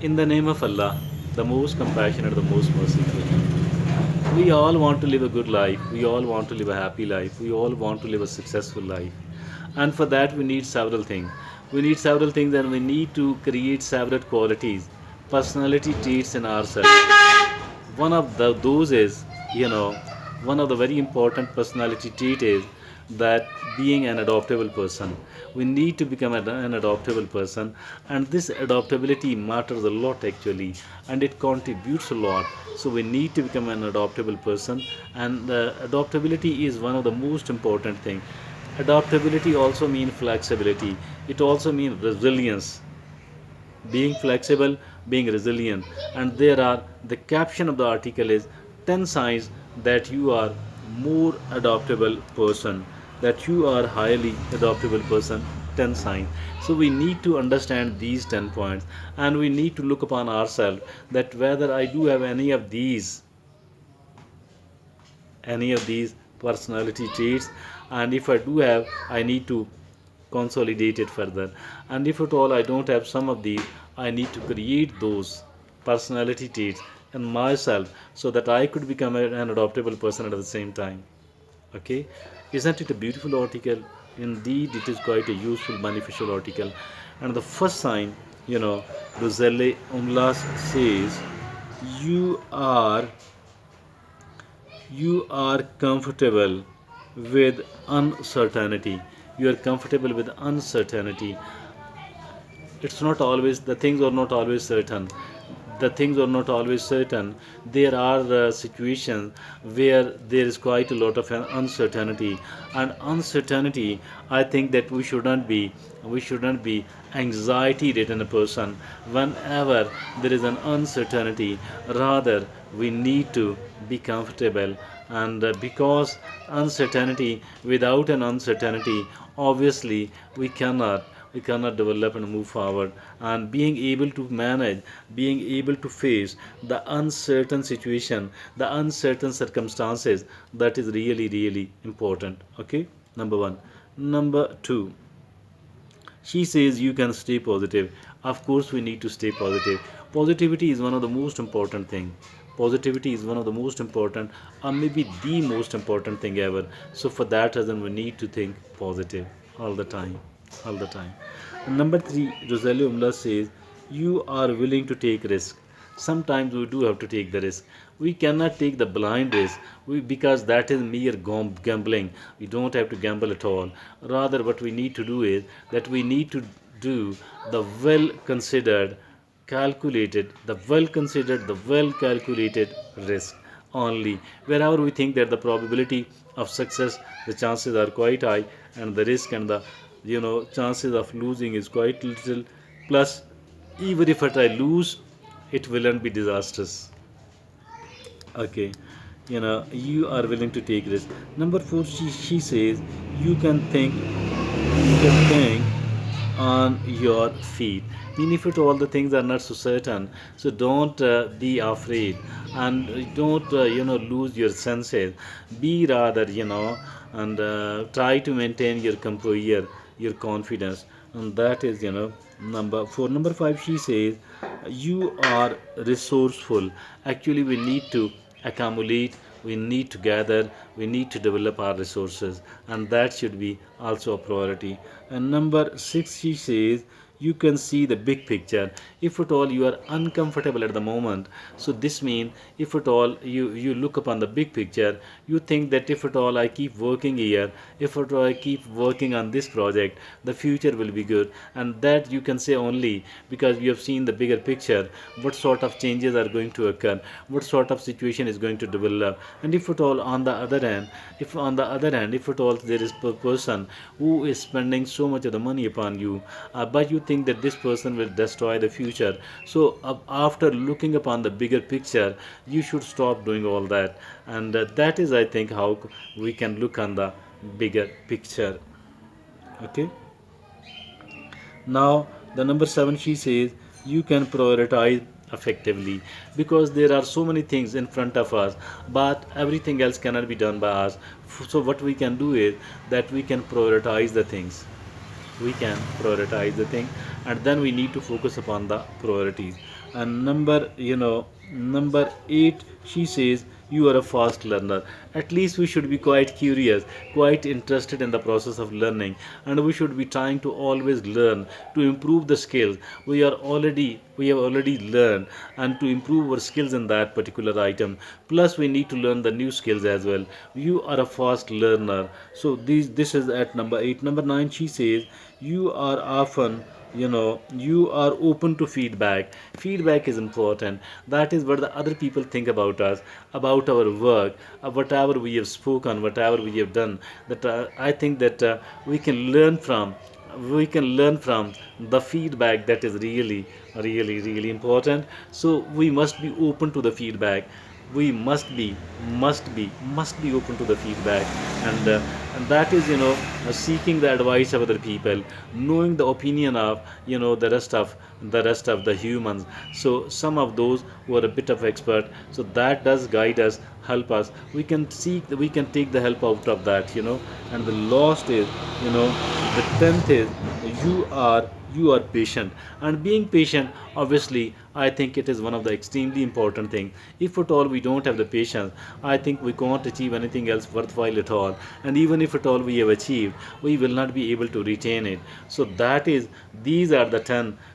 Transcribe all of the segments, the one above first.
In the name of Allah, the most compassionate, the most merciful. We all want to live a good life. We all want to live a happy life. We all want to live a successful life. And for that, we need several things. We need several things, and we need to create several qualities, personality traits in ourselves. One of those is, you know, one of the very important personality trait is that being an adaptable person. We need to become an adaptable person, and this adaptability matters a lot actually, and it contributes a lot. So we need to become an adaptable person, and adaptability is one of the most important thing. Adaptability also means flexibility. It also means resilience, being flexible, being resilient. And there are, the caption of the article is 10 signs that you are more adaptable person, that you are highly adaptable person. 10 signs. So we need to understand these 10 points, and we need to look upon ourselves that whether I do have any of these personality traits, and if I do have, I need to consolidate it further. And if at all I don't have some of these, I need to create those personality traits in myself so that I could become an adaptable person at the same time. Okay, isn't it a beautiful article? Indeed, it is quite a useful, beneficial article. And the first sign, Roselle Umlas says, you are you are comfortable with uncertainty. You are comfortable with uncertainty. It's not always, the things are not always certain. The things are not always certain. There are situations where there is quite a lot of uncertainty, and uncertainty, I think that we shouldn't be anxiety ridden a person whenever there is an uncertainty. Rather, we need to be comfortable. And because uncertainty, without an uncertainty, obviously we cannot develop and move forward. And being able to manage, being able to face the uncertain situation, the uncertain circumstances, that is really really important. Okay, number 1. Number 2, she says you can stay positive. Of course, we need to stay positive. Positivity is one of the most important thing. Positivity is one of the most important, or maybe the most important thing ever. So for that reason, we need to think positive all the time, all the time. And number 3, Rosalie Umla says you are willing to take risk. Sometimes we do have to take the risk. We cannot take the blind risk, because that is mere gambling. We don't have to gamble at all. Rather, what we need to do is that we need to do the well considered, the well calculated risk only. Wherever we think that the probability of success, the chances are quite high, and the risk and the chances of losing is quite little. Plus, even if I lose, it will not be disastrous. Okay, you are willing to take risk. Number 4, she says you can think, on your feet. Mean, if at all the things are not so certain, so don't be afraid, and don't lose your senses. Be rather, and try to maintain your composure, your confidence. And that is, number 4. Number 5, she says you are resourceful. Actually, we need to accumulate, we need to gather, we need to develop our resources, and that should be also a priority. And number 6, she says you can see the big picture. If at all you are uncomfortable at the moment, so this means, if at all you look upon the big picture, you think that if at all I keep working here, if at all I keep working on this project, the future will be good. And that you can say only because you have seen the bigger picture, what sort of changes are going to occur, what sort of situation is going to develop. And if at all on the other hand, if at all there is a person who is spending so much of the money upon you, but you think that this person will destroy the future, so after looking upon the bigger picture, you should stop doing all that. And that is, I think, how we can look on the bigger picture. Okay, now the number 7, she says you can prioritize effectively, because there are so many things in front of us, but everything else cannot be done by us. So what we can do is that we can prioritize the things, and then we need to focus upon the priorities. And number 8, she says you are a fast learner. At least we should be quite curious, quite interested in the process of learning, and we should be trying to always learn to improve the skills we have already learned, and to improve our skills in that particular item. Plus we need to learn the new skills as well. You are a fast learner. So this is at number 8. Number 9, she says you are often, you are open to feedback. Feedback is important. That is what the other people think about us, about our work, whatever we have spoken, whatever we have done. That I think that we can learn from the feedback. That is really, really important. So we must be open to the feedback. We must be open to the feedback. And that is, seeking the advice of other people, knowing the opinion of, the rest of the humans. So some of those who are a bit of expert, so that does guide us, help us. We can take the help out of that. And the last is, you know the 10th is you are patient. And being patient, obviously, I think it is one of the extremely important thing. If at all we don't have the patience, I think we can't achieve anything else worthwhile at all. And even if at all we have achieved, we will not be able to retain it. So these are the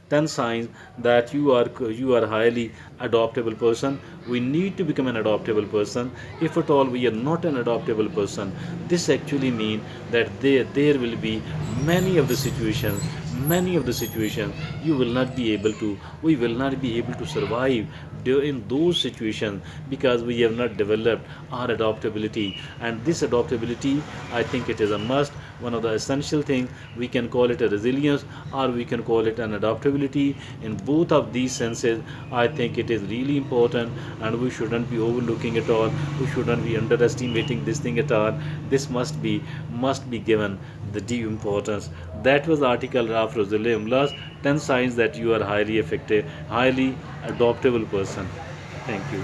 10 signs that you are highly adaptable person. We need to become an adaptable person. If at all we are not an adaptable person, this actually means that there will be many of the situations many of the situations you will not be able to we will not be able to survive in those situations, because we have not developed our adaptability. And this adaptability, I think it is a must, one of the essential things. We can call it a resilience, or we can call it an adaptability. In both of these senses, I think it is really important, and we shouldn't be overlooking it all. We shouldn't be underestimating this thing at all. This must be given the due importance. That was article of Rosalie Umlas, 10 signs that you are highly effective, highly adaptable person. Thank you.